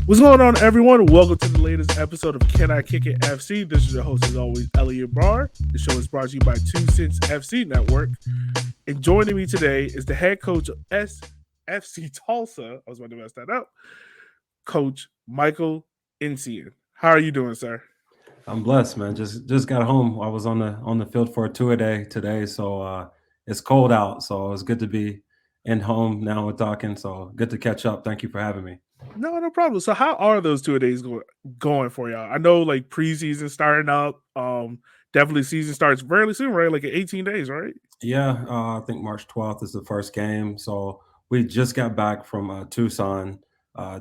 What's going on, everyone? Welcome to the latest episode of Can I Kick It FC. This is your host, as always, Elliot Barr. The show is brought to you by 2 Cents FC Network. And joining me today is the head coach of SFC Tulsa. I was about to mess that up. Coach Michael Nsien. How are you doing, sir? I'm blessed, man. Just got home. I was on the field for a two-a-day today, so it's cold out. So it's good to be in home now. We're talking, so good to catch up. Thank you for having me. No problem. So, how are those 2 days going for y'all? I know, like preseason starting up. Definitely season starts fairly soon, right? Like in 18 days, right? Yeah, I think March 12th is the first game. So we just got back from Tucson.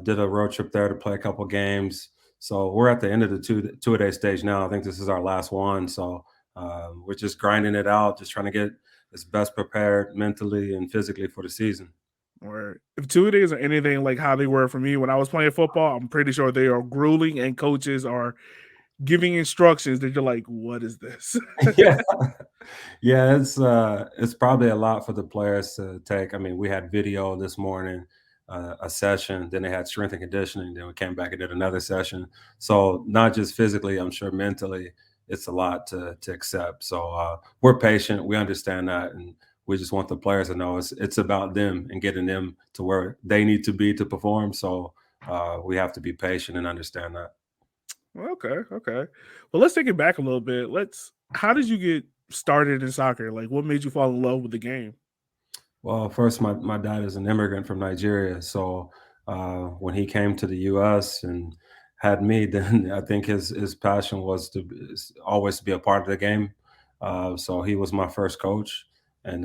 Did a road trip there to play a couple games. So we're at the end of the two-a-day stage now. I think this is our last one. So we're just grinding it out, just trying to get as best prepared mentally and physically for the season. Or if 2 days are anything like how they were for me when I was playing football, I'm pretty sure they are grueling and coaches are giving instructions that you're like, what is this? Yeah. Yeah, it's probably a lot for the players to take. I mean, we had video this morning, a session, then they had strength and conditioning, then we came back and did another session. So not just physically, I'm sure mentally, it's a lot to accept. So we're patient, we understand that, and we just want the players to know it's about them and getting them to where they need to be to perform. So we have to be patient and understand that. Okay. Well, let's take it back a little bit. How did you get started in soccer? Like, what made you fall in love with the game? Well, first, my dad is an immigrant from Nigeria, so when he came to the U.S. and had me, then I think his passion was always to be a part of the game. So he was my first coach, and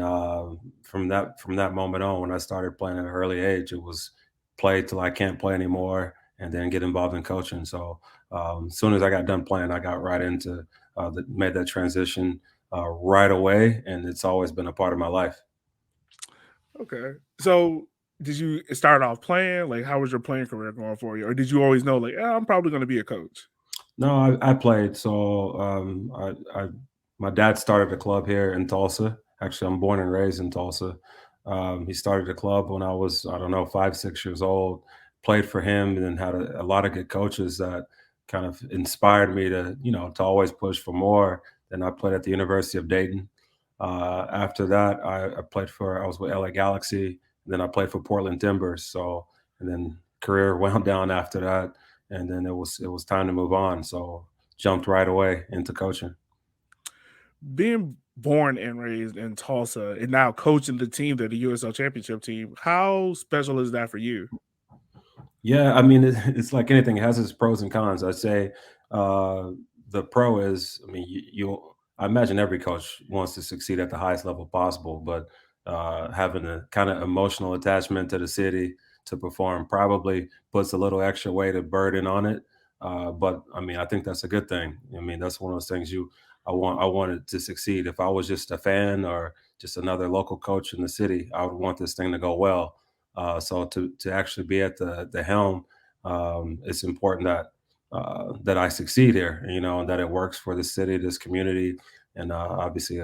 from that moment on, when I started playing at an early age, it was play till I can't play anymore, and then get involved in coaching. So as soon as I got done playing, I got right into made that transition right away, and it's always been a part of my life. Okay. So, did you start off playing? Like, how was your playing career going for you? Or did you always know, like, I'm probably going to be a coach? No, I played. So my dad started a club here in Tulsa. Actually, I'm born and raised in Tulsa. He started a club when I was, I don't know, 5, 6 years old. Played for him, and then had a lot of good coaches that kind of inspired me to always push for more. Then I played at the University of Dayton. After that, I was with LA Galaxy, and then I played for Portland Timbers. So, and then career wound down after that, and then it was time to move on. So jumped right away into coaching. Being born and raised in Tulsa and now coaching the team, that the USL Championship team, how special is that for you? Yeah, I mean, it's like anything; it has its pros and cons. I'd say uh, the pro is, I mean, I imagine every coach wants to succeed at the highest level possible, but having a kind of emotional attachment to the city to perform probably puts a little extra weight of burden on it. But I mean, I think that's a good thing. I mean, that's one of those things I wanted to succeed. If I was just a fan or just another local coach in the city, I would want this thing to go well. So to actually be at the helm, it's important that I succeed here, and that it works for the city, this community, and obviously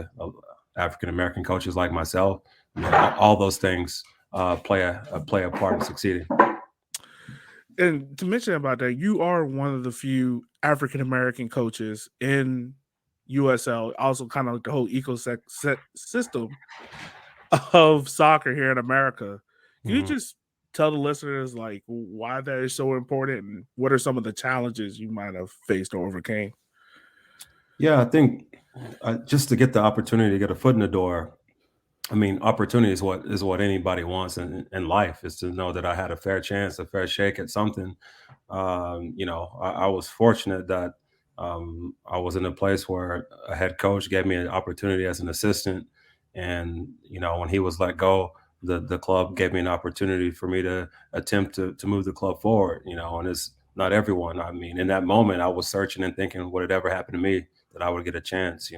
African American coaches like myself. All those things play a part in succeeding. And to mention about that, you are one of the few African American coaches in USL, also kind of like the whole system of soccer here in America. Can you Mhm. just tell the listeners like why that is so important and what are some of the challenges you might have faced or overcame? Yeah, I think just to get the opportunity to get a foot in the door. I mean, opportunity is what anybody wants in life, is to know that I had a fair chance, a fair shake at something. I was fortunate that I was in a place where a head coach gave me an opportunity as an assistant, and when he was let go, the club gave me an opportunity for me to attempt to move the club forward. And it's not everyone. I mean, in that moment, I was searching and thinking, would it ever happen to me that I would get a chance?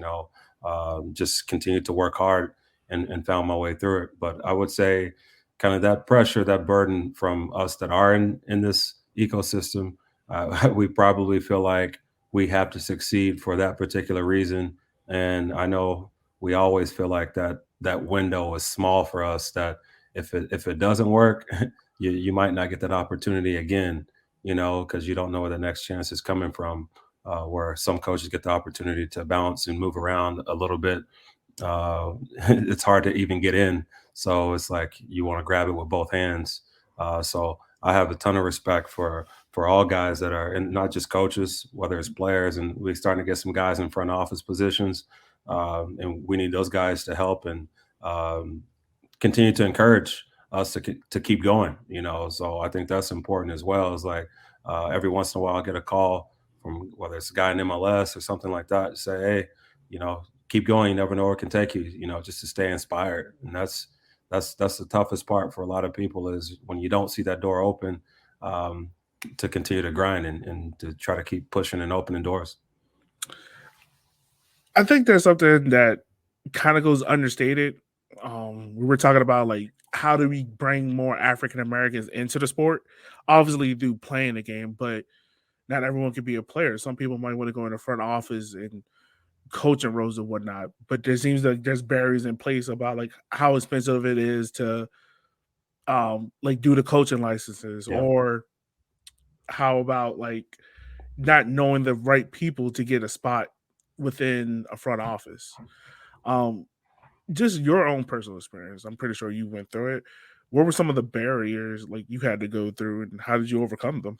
Just continued to work hard and found my way through it. But I would say, kind of that pressure, that burden from us that are in this ecosystem, we probably feel like we have to succeed for that particular reason. And I know we always feel like that window is small for us. That if it doesn't work, you might not get that opportunity again. because you don't know where the next chance is coming from. Where some coaches get the opportunity to bounce and move around a little bit, it's hard to even get in. So it's like you want to grab it with both hands. So I have a ton of respect for all guys that are, and not just coaches, whether it's players, and we're starting to get some guys in front office positions, and we need those guys to help and um, continue to encourage us to keep going. So I think that's important as well. Is like every once in a while I get a call from whether it's a guy in MLS or something like that to say, hey, keep going. You never know where it can take you. Just to stay inspired. And that's the toughest part for a lot of people is when you don't see that door open, um, to continue to grind and to try to keep pushing and opening doors. I think there's something that kind of goes understated. We were talking about like how do we bring more African Americans into the sport? Obviously, you do playing the game, but not everyone can be a player. Some people might want to go in the front office and coaching roles and whatnot. But there seems like there's barriers in place about like how expensive it is to like do the coaching licenses, Yeah. or how about like not knowing the right people to get a spot within a front office. Um, just your own personal experience. I'm pretty sure you went through it. What were some of the barriers like you had to go through, and how did you overcome them?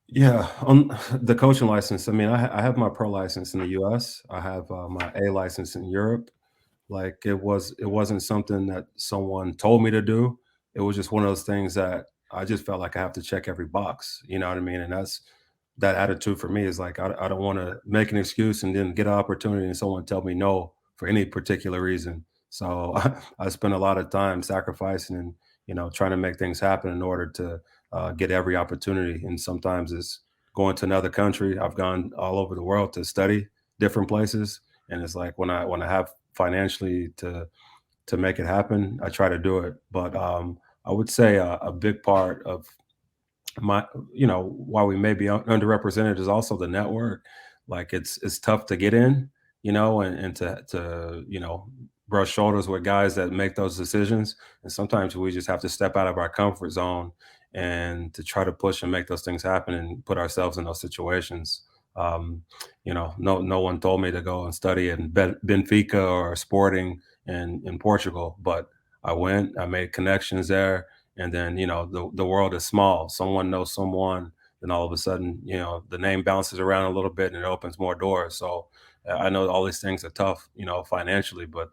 Yeah, on the coaching license. I mean, I have my pro license in the U.S. I have my A license in Europe. Like it wasn't something that someone told me to do. It was just one of those things that I just felt like I have to check every box. You know what I mean? And that's that attitude for me is like I don't want to make an excuse and then get an opportunity and someone tell me no for any particular reason. So I spend a lot of time sacrificing and trying to make things happen in order to get every opportunity. And sometimes it's going to another country. I've gone all over the world to study different places, and it's like when I have financially to make it happen, I try to do it. But I would say a big part of my while we may be underrepresented is also the network. Like it's tough to get in, and to brush shoulders with guys that make those decisions, and sometimes we just have to step out of our comfort zone and to try to push and make those things happen and put ourselves in those situations. No one told me to go and study in Benfica or Sporting in Portugal, but I went, I made connections there, and then the world is small. Someone knows someone, then all of a sudden the name bounces around a little bit and it opens more doors. So I know all these things are tough, financially, but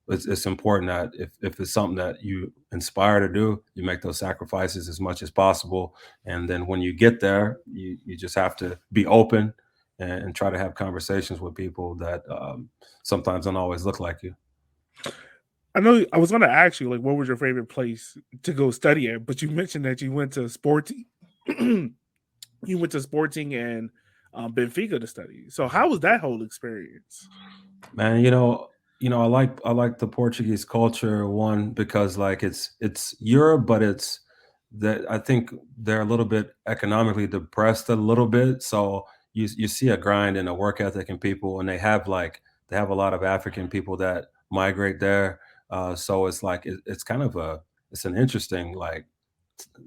it's important that if it's something that you inspire to do, you make those sacrifices as much as possible, and then when you get there, you just have to be open and try to have conversations with people that sometimes don't always look like you. I know I was going to ask you like what was your favorite place to go study at, but you mentioned that you went to Sporting, you went to Sporting and Benfica to study. So how was that whole experience? Man, I like the Portuguese culture, one because like it's Europe, but it's that I think they're a little bit economically depressed a little bit. So you see a grind and a work ethic in people, and they have a lot of African people that migrate there. So it's like it's kind of it's an interesting like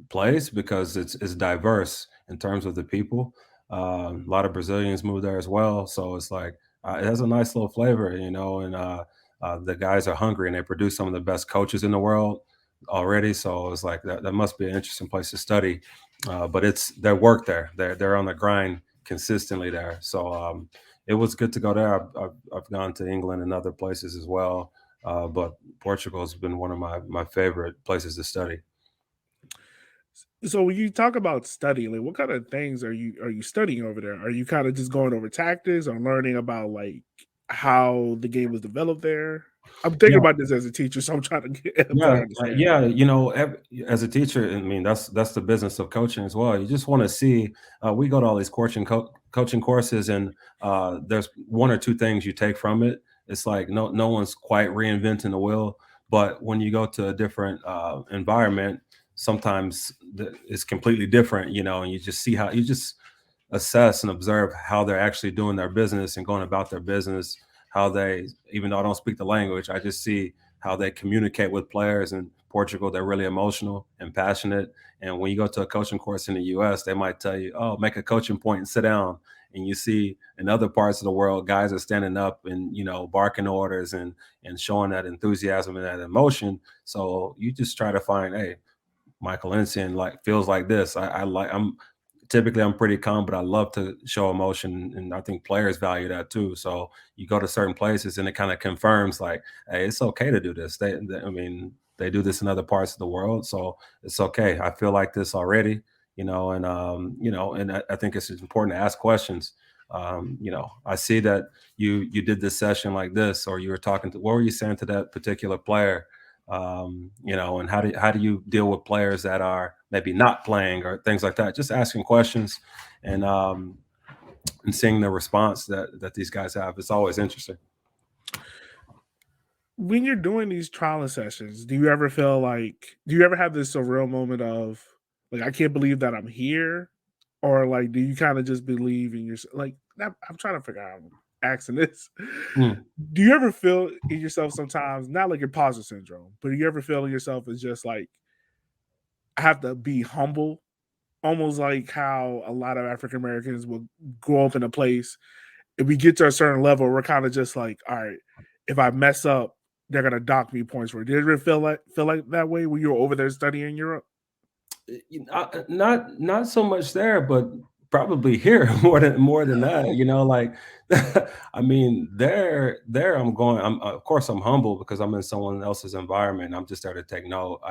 place because it's diverse in terms of the people. A lot of Brazilians move there as well, so it's like it has a nice little flavor, and the guys are hungry and they produce some of the best coaches in the world already. So it's like that must be an interesting place to study. But it's their work there. They're on the grind consistently there. So it was good to go there. I've gone to England and other places as well, but Portugal has been one of my favorite places to study. So when you talk about studying, like what kind of things are you studying over there? Are you kind of just going over tactics or learning about like how the game was developed there? I'm thinking Yeah, about this as a teacher, so I'm trying to get a better yeah, understanding. yeah. As a teacher, I mean, that's the business of coaching as well. You just want to see. We go to all these coaching courses, and there's one or two things you take from it. It's like no one's quite reinventing the wheel, but when you go to a different environment, sometimes it's completely different. And you just see how you just assess and observe how they're actually doing their business and going about their business, how they, even though I don't speak the language, I just see how they communicate with players and Portugal, they're really emotional and passionate. And when you go to a coaching course in the U.S., they might tell you, "Oh, make a coaching point and sit down." And you see in other parts of the world, guys are standing up and barking orders and showing that enthusiasm and that emotion. So you just try to find, hey, Michael Nsien like feels like this. I'm pretty calm, but I love to show emotion, and I think players value that too. So you go to certain places, and it kind of confirms like, hey, it's okay to do this. I mean, they do this in other parts of the world, so it's okay. I feel like this already, and I think it's important to ask questions. I see that you did this session like this, or you were talking to, what were you saying to that particular player? And how do you deal with players that are maybe not playing or things like that? Just asking questions and and seeing the response that these guys have. It's always interesting. When you're doing these trial sessions, do you ever have this surreal moment of like, I can't believe that I'm here? Or like, do you kind of just believe in yourself? Like, I'm trying to figure out, I'm asking this. Mm. Do you ever feel in yourself sometimes, not like imposter syndrome, but do you ever feel in yourself as just like, I have to be humble, almost like how a lot of African Americans will grow up in a place. If we get to a certain level, we're kind of just like, all right, if I mess up, they're gonna dock me points for it. Did you ever feel like that way when you were over there studying Europe? Not so much there, but probably here more than that. Like I mean, there I'm going. I'm of course I'm humble because I'm in someone else's environment. I'm just there to take note.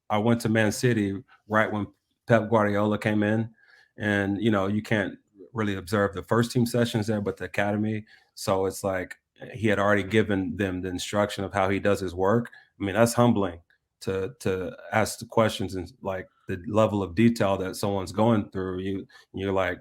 I went to Man City right when Pep Guardiola came in, and you can't really observe the first team sessions there, but the academy. So it's like he had already given them the instruction of how he does his work. I mean, that's humbling to ask the questions and like the level of detail that someone's going through. You're like,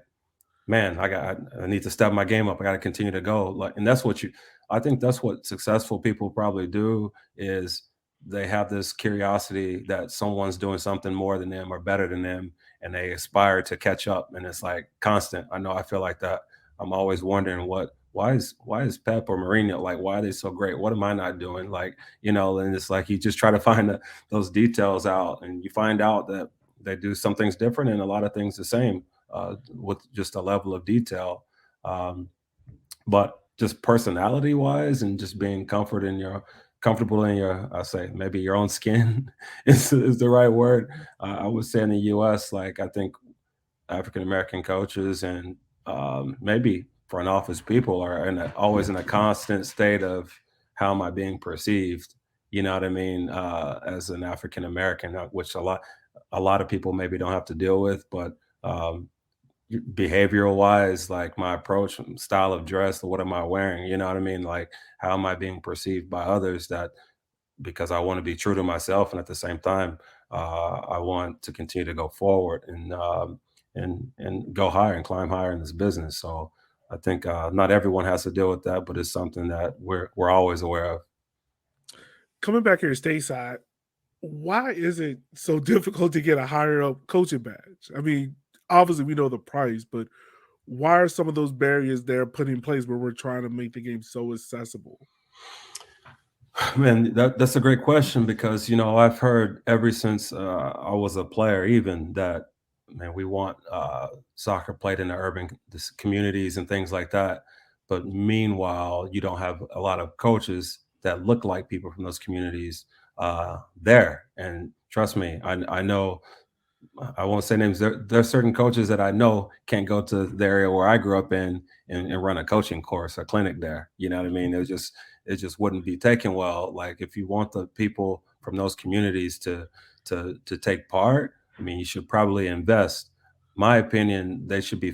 man, I need to step my game up. I got to continue to go. Like, and I think that's what successful people probably do is they have this curiosity that someone's doing something more than them or better than them, and they aspire to catch up. And it's like constant. I know I feel like that. I'm always wondering why is Pep or Mourinho like, why are they so great? What am I not doing? Like, and it's like you just try to find those details out, and you find out that they do some things different and a lot of things the same, with just a level of detail. Um, but just personality wise and just being comfortable in your, I say maybe your own skin is the right word. I would say in the US, like I think African American coaches and maybe front office people are always in a constant state of how am I being perceived? You know what I mean? As an African American, which a lot of people maybe don't have to deal with, but um, behavioral wise, like my approach, style of dress, what am I wearing? You know what I mean? Like how am I being perceived by others? That because I want to be true to myself, and at the same time, I want to continue to go forward and go higher and climb higher in this business. So I think not everyone has to deal with that, but it's something that we're always aware of. Coming back here stateside, why is it so difficult to get a higher up coaching badge? I mean, obviously we know the price, but why are some of those barriers there put in place where we're trying to make the game so accessible? Man, that's a great question because I've heard ever since I was a player, even that man, we want soccer played in the urban communities and things like that. But meanwhile, you don't have a lot of coaches that look like people from those communities there. And trust me, I know I won't say names. There's certain coaches that I know can't go to the area where I grew up in and run a coaching course or clinic there. You know what I mean? It just wouldn't be taken well. Like if you want the people from those communities to take part, I mean, you should probably invest. My opinion, they should be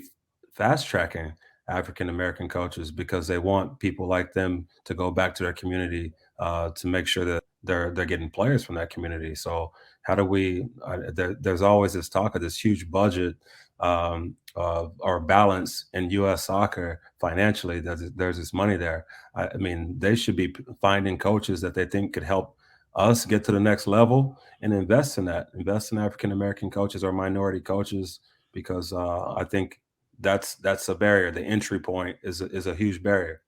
fast tracking African American coaches because they want people like them to go back to their community to make sure that they're getting players from that community. So how do we there's always this talk of this huge budget or balance in US soccer financially. There's this money there. I mean, they should be finding coaches that they think could help us get to the next level and invest in African American coaches or minority coaches because I think that's a barrier. The entry point is a huge barrier.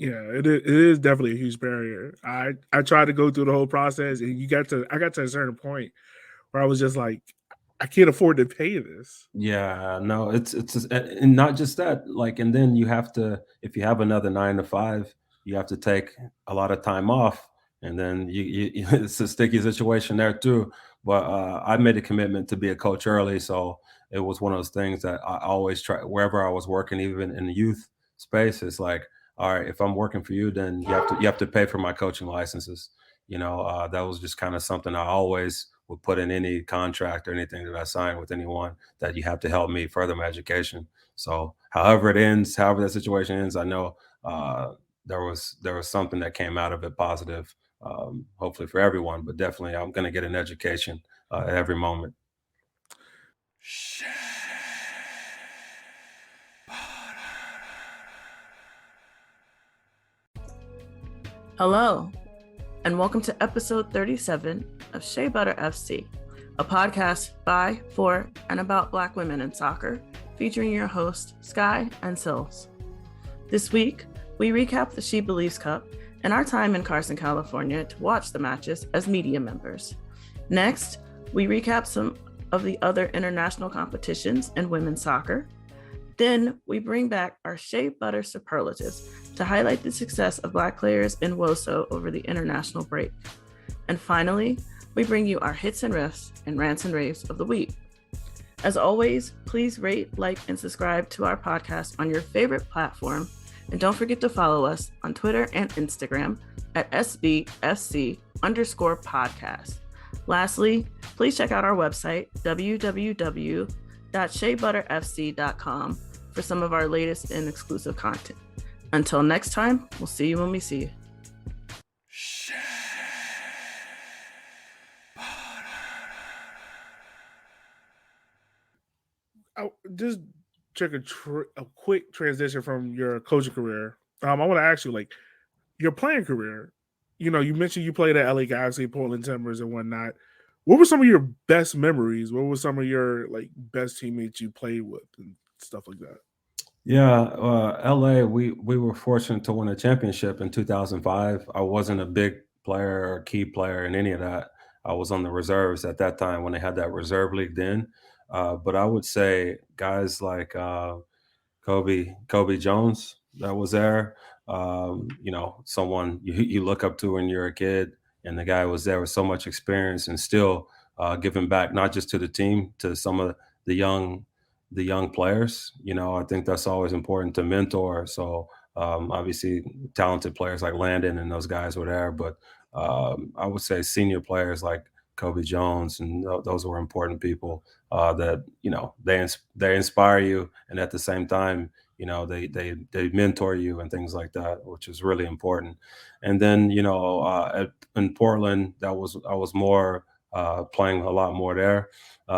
Yeah, it is definitely a huge barrier. I tried to go through the whole process, and I got to a certain point where I was just like, I can't afford to pay this. Yeah, no, and not just that, like, and then you have to, if you have another 9 to 5, you have to take a lot of time off, and then it's a sticky situation there too. But I made a commitment to be a coach early, so it was one of those things that I always try wherever I was working, even in the youth space. It's like, all right, if I'm working for you, then you have to pay for my coaching licenses. That was just kind of something I always would put in any contract or anything that I signed with anyone, that you have to help me further my education. So however it ends, however that situation ends, I know there was something that came out of it positive, hopefully for everyone, but definitely I'm going to get an education at every moment. Hello, and welcome to episode 37 of Shea Butter FC, a podcast by, for, and about Black women in soccer, featuring your hosts, Sky and Sills. This week, we recap the She Believes Cup and our time in Carson, California to watch the matches as media members. Next, we recap some of the other international competitions in women's soccer. Then we bring back our Shea Butter superlatives to highlight the success of Black players in WOSO over the international break. And finally, we bring you our hits and riffs and rants and raves of the week. As always, please rate, like, and subscribe to our podcast on your favorite platform. And don't forget to follow us on Twitter and Instagram at SBFC_podcast. Lastly, please check out our website, www.sheabutterfc.com, for some of our latest and exclusive content. Until next time, we'll see you when we see you. I just took a quick transition from your coaching career. I want to ask you, like, your playing career. You mentioned you played at LA Galaxy, Portland Timbers, and whatnot. What were some of your best memories? What were some of your best teammates you played with and stuff like that? Yeah, LA, we were fortunate to win a championship in 2005. I wasn't a big player or key player in any of that. I was on the reserves at that time when they had that reserve league then. But I would say guys like Kobe Jones that was there. Someone you look up to when you're a kid, and the guy was there with so much experience and still giving back not just to the team, to some of the young the young players. I think that's always important to mentor. So obviously, talented players like Landon and those guys were there, but I would say senior players like Kobe Jones, and those were important people that they inspire you, and at the same time, they mentor you and things like that, which is really important. And then in Portland, I was more playing a lot more there.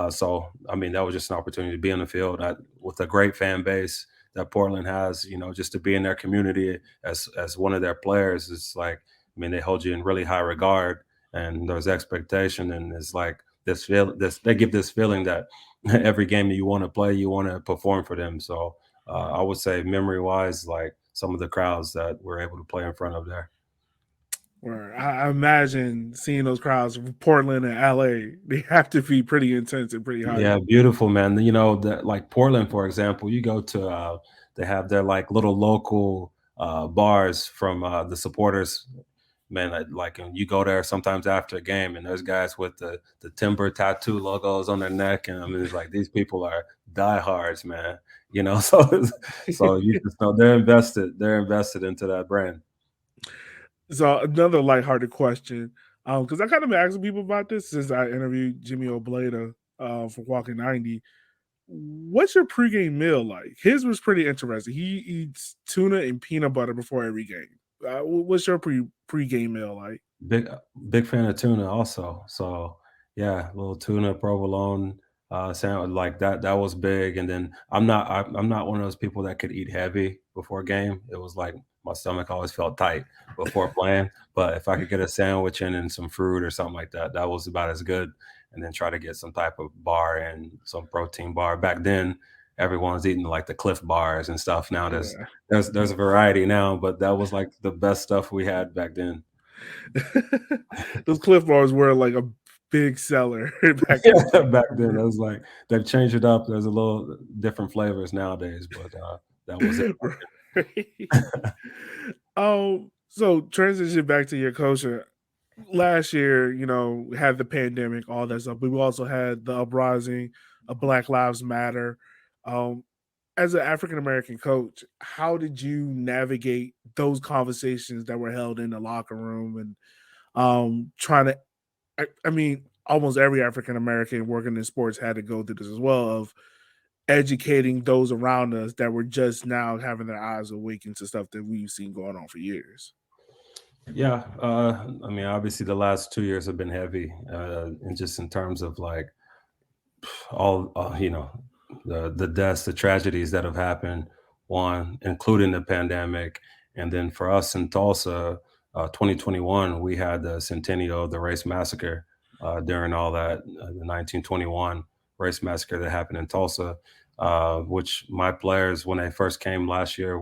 So I mean, that was just an opportunity to be on the field with a great fan base that Portland has. Just to be in their community as one of their players, it's like, I mean, they hold you in really high regard, and there's expectation, and it's like they give this feeling that every game that you want to play, you want to perform for them. So I would say memory wise, like some of the crowds that we're able to play in front of there. Where I imagine seeing those crowds from Portland and LA, they have to be pretty intense and pretty hype. Yeah, beautiful, man. Like Portland, for example, you go to they have their like little local bars from the supporters. Man, like and you go there sometimes after a game, and there's guys with the Timber tattoo logos on their neck, and I mean, it's like these people are diehards, man. So you just know they're invested. They're invested into that brand. So another lighthearted question, because I kind of been asking people about this since I interviewed Jimmy Obleda for Walking 90. What's your pregame meal like? His was pretty interesting. He eats tuna and peanut butter before every game. What's your pregame meal like? Big fan of tuna also. So yeah, little tuna provolone sandwich like that. That was big. And then I'm not one of those people that could eat heavy before a game. It was like my stomach always felt tight before playing. But if I could get a sandwich in and some fruit or something like that, that was about as good. And then try to get some type of bar and some protein bar. Back then, everyone's eating like the Cliff Bars and stuff. Now Yeah. there's a variety now, but that was like the best stuff we had back then. Those Cliff Bars were like a big seller back in the Yeah, day. back then it was like they've changed it up. There's a little different flavors nowadays, but that was it. So transition back to your coaching. Last year, had the pandemic, all that stuff. But we also had the uprising of Black Lives Matter. Um, as an African American coach, how did you navigate those conversations that were held in the locker room and trying to? I mean, almost every African American working in sports had to go through this as well of educating those around us that were just now having their eyes awakened to stuff that we've seen going on for years. Yeah, I mean, obviously the last 2 years have been heavy, and just in terms of like all the deaths, the tragedies that have happened, one including the pandemic, and then for us in Tulsa, 2021, we had the centennial of the race massacre during all that, the 1921 race massacre that happened in Tulsa, which my players, when they first came last year,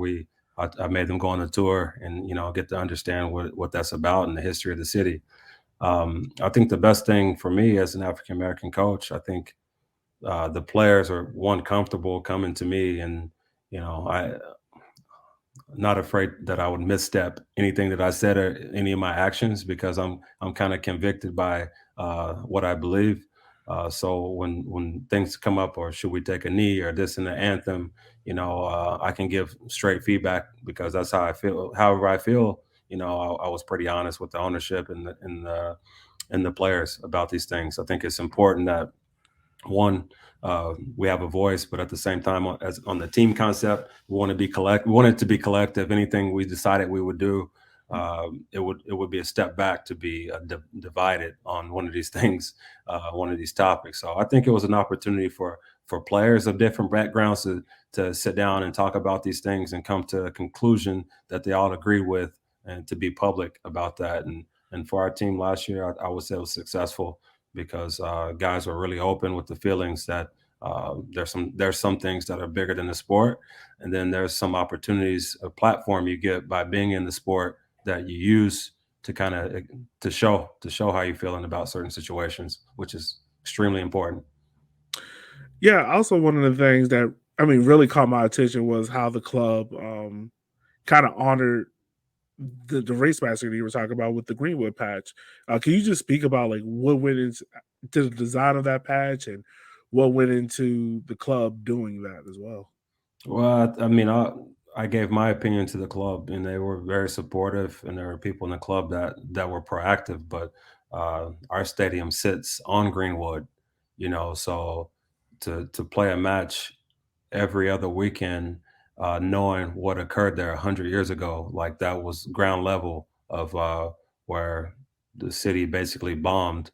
I made them go on the tour and get to understand what that's about and the history of the city. I think the best thing for me as an African American coach, I think the players are one comfortable coming to me, and I not afraid that I would misstep anything that I said or any of my actions because I'm kind of convicted by what I believe. So when things come up, or should we take a knee, or this in the anthem, I can give straight feedback because that's how I feel. However I feel, I was pretty honest with the ownership and the players about these things. I think it's important that one, we have a voice, but at the same time, as on the team concept, we want to be we want it to be collective. Anything we decided we would do, it would be a step back to be divided on one of these things, one of these topics. So I think it was an opportunity for players of different backgrounds to sit down and talk about these things and come to a conclusion that they all agree with, and to be public about that. And for our team last year, I would say it was successful because guys were really open with the feelings that there's some things that are bigger than the sport, and then there's some opportunities, a platform you get by being in the sport that you use to kind of to show how you're feeling about certain situations, which is extremely important. Yeah, also one of the things that really caught my attention was how the club kind of honored the race master that you were talking about with the Greenwood patch. Can you just speak about like what went into the design of that patch and what went into the club doing that as well? Well, I mean, I gave my opinion to the club, and they were very supportive, and there were people in the club that were proactive. But our stadium sits on Greenwood, so to play a match every other weekend, knowing what occurred there 100 years ago, like that was ground level of where the city basically bombed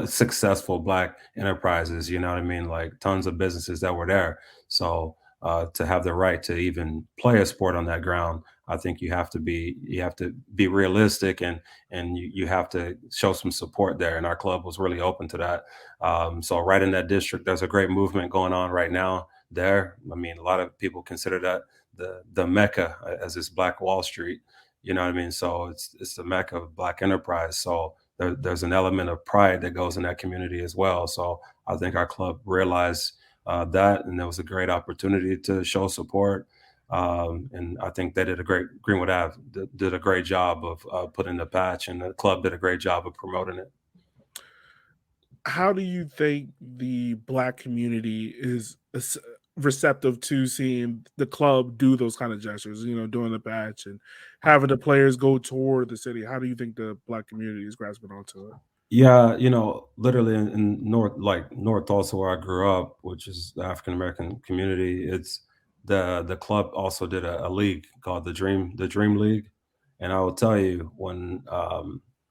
successful black enterprises. You know what I mean? Like tons of businesses that were there. So to have the right to even play a sport on that ground, I think you have to be realistic, and you have to show some support there. And our club was really open to that. So right in that district, there's a great movement going on right now there. I mean, a lot of people consider that the mecca, as is Black Wall Street. You know what I mean? So it's the mecca of black enterprise. So there's an element of pride that goes in that community as well. So I think our club realized that, and there was a great opportunity to show support. And I think they did a great Greenwood Ave did a great job of putting the patch, and the club did a great job of promoting it. How do you think the black community is receptive to seeing the club do those kind of gestures, doing the patch and having the players go toward the city? How do you think the black community is grasping onto it? Yeah, literally in North Tulsa where I grew up, which is the African American community, it's the club also did a league called the Dream League. And I will tell you, when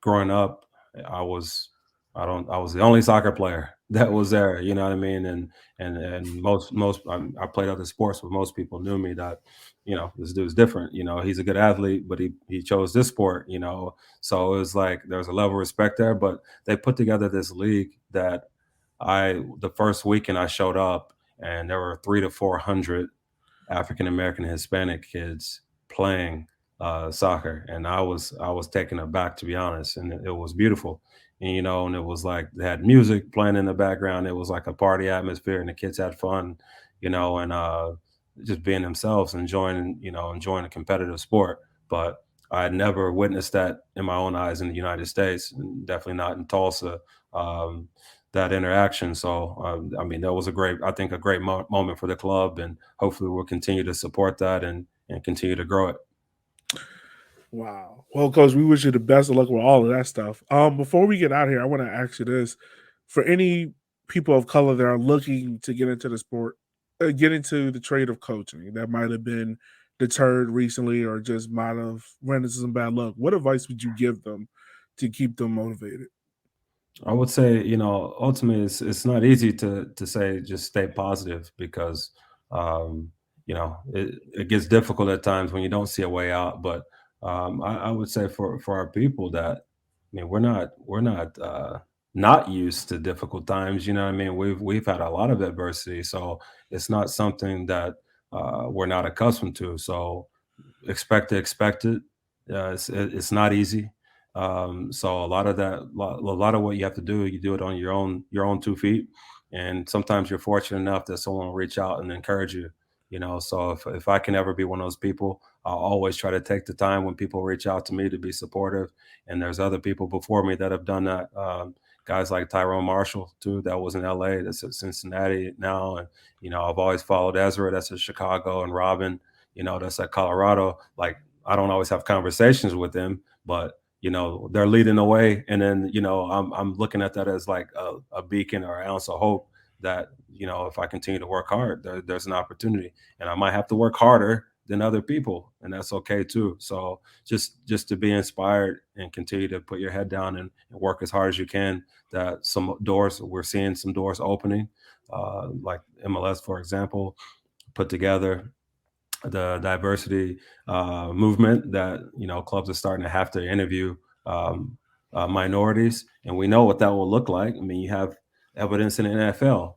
growing up, I was I was the only soccer player that was there, you know what I mean? And most I played other sports, but most people knew me that, this dude's different, he's a good athlete, but he chose this sport, so it was like there was a level of respect there. But they put together this league that the first weekend I showed up, and there were 300 to 400 African American Hispanic kids playing soccer, and I was taken aback, to be honest, and it was beautiful. And and it was like they had music playing in the background. It was like a party atmosphere, and the kids had fun, and just being themselves, enjoying a competitive sport. But I had never witnessed that in my own eyes in the United States, and definitely not in Tulsa. Um, that interaction. So, I mean, that was I think, a great moment for the club, and hopefully we'll continue to support that and continue to grow it. Wow. Well, coach, we wish you the best of luck with all of that stuff. Before we get out here, I want to ask you this: for any people of color that are looking to get into the sport, get into the trade of coaching, that might have been deterred recently or just might have run into some bad luck, what advice would you give them to keep them motivated? I would say, ultimately, it's not easy to say just stay positive, because it gets difficult at times when you don't see a way out. But I would say for our people that, I mean, we're not used to difficult times. You know what I mean? We've had a lot of adversity, so it's not something that we're not accustomed to. So expect the expected. It's not easy. So a lot of a lot of what you have to do, you do it on your own 2 feet. And sometimes you're fortunate enough that someone will reach out and encourage you. So if I can ever be one of those people, I'll always try to take the time when people reach out to me to be supportive. And there's other people before me that have done that. Guys like Tyrone Marshall too, that was in LA, that's at Cincinnati now. And I've always followed Ezra, that's in Chicago, and Robin, that's at Colorado. Like, I don't always have conversations with them, but they're leading the way. And then I'm looking at that as like a beacon or an ounce of hope that if I continue to work hard, there's an opportunity, and I might have to work harder than other people, and that's okay too. So just to be inspired and continue to put your head down and work as hard as you can. That we're seeing some doors opening, like MLS, for example, put together the diversity movement that clubs are starting to have to interview um, minorities, and we know what that will look like. I mean, you have evidence in the NFL.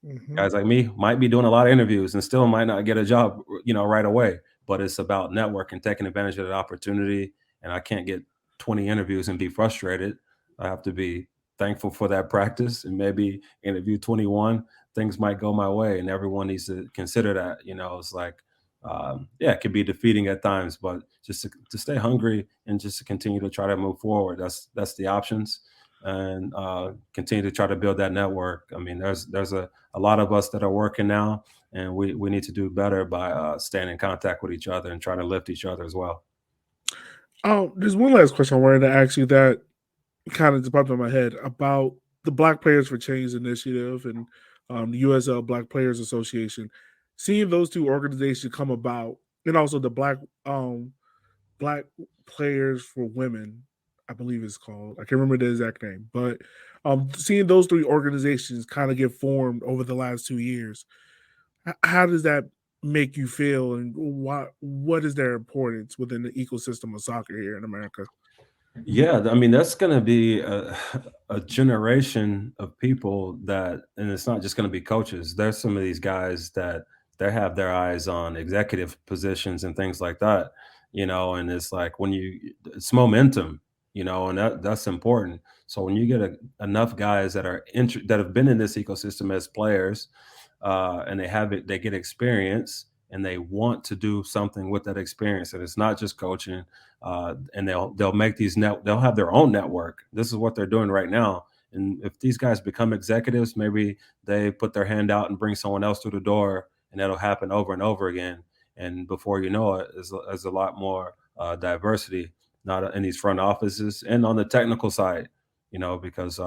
Hmm. Guys like me might be doing a lot of interviews and still might not get a job, right away. But it's about networking, taking advantage of that opportunity. And I can't get 20 interviews and be frustrated. I have to be thankful for that practice, and maybe interview 21. Things might go my way, and everyone needs to consider that. It's like, yeah, it can be defeating at times, but just to stay hungry and just to continue to try to move forward. That's the options, and continue to try to build that network. I mean, there's a lot of us that are working now, and we need to do better by staying in contact with each other and trying to lift each other as well. Oh, there's one last question I wanted to ask you that kind of just popped in my head about the Black Players for Change initiative and the USL Black Players Association. Seeing those two organizations come about, and also the Black Players for Women, I believe it's called. I can't remember the exact name, but seeing those three organizations kind of get formed over the last 2 years, how does that make you feel, and what is their importance within the ecosystem of soccer here in America? Yeah, I mean, that's going to be a generation of people that, and it's not just going to be coaches. There's some of these guys that they have their eyes on executive positions and things like that, and it's like it's momentum, and that's important. So when you get enough guys that have been in this ecosystem as players, and they get experience, and they want to do something with that experience, and it's not just coaching. And they'll make they'll have their own network. This is what they're doing right now. And if these guys become executives, maybe they put their hand out and bring someone else through the door, and that'll happen over and over again. And before you know it, there's a lot more diversity, not in these front offices and on the technical side, because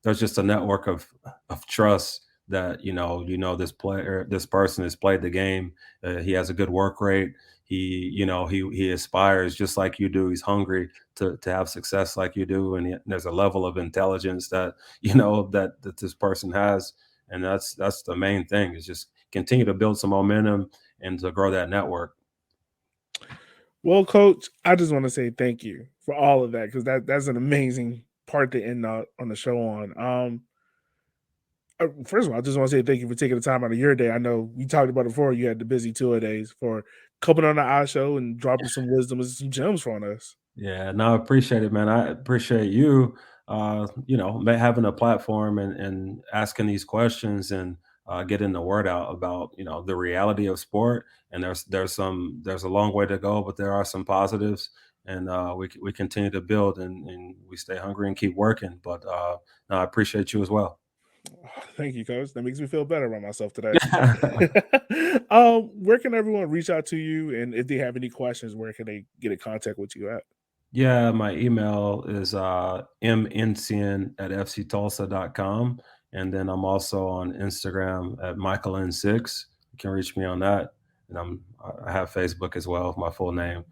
there's just a network of trust that this person has played the game. He has a good work rate. He aspires just like you do. He's hungry to have success like you do, and there's a level of intelligence that that this person has, and that's the main thing, is just continue to build some momentum and to grow that network. Well, Coach, I just want to say thank you for all of that because that's an amazing part to end on the show on. First of all, I just want to say thank you for taking the time out of your day. I know we talked about it before. You had the busy tour days for coming on the I show and dropping some wisdom and some gems on us. Yeah, no, I appreciate it, man. I appreciate you, having a platform and asking these questions and getting the word out about, the reality of sport. And there's a long way to go, but there are some positives, and we continue to build and we stay hungry and keep working. But no, I appreciate you as well. Thank you, Coach. That makes me feel better about myself today. Where can everyone reach out to you, and if they have any questions, where can they get in contact with you at? Yeah, my email is mncn at fctulsa.com. And then I'm also on Instagram at Michael N6. You can reach me on that. And I have Facebook as well, my full name.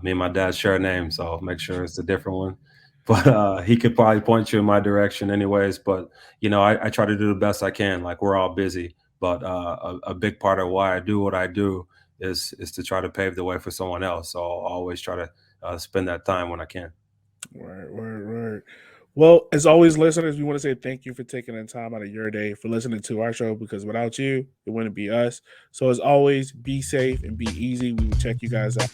Me and my dad share a name, so make sure it's a different one. But he could probably point you in my direction anyways. But, I try to do the best I can. Like, we're all busy. But a big part of why I do what I do is to try to pave the way for someone else. So I'll always try to spend that time when I can. Right. Well, as always, listeners, we want to say thank you for taking the time out of your day for listening to our show, because without you, it wouldn't be us. So as always, be safe and be easy. We will check you guys out.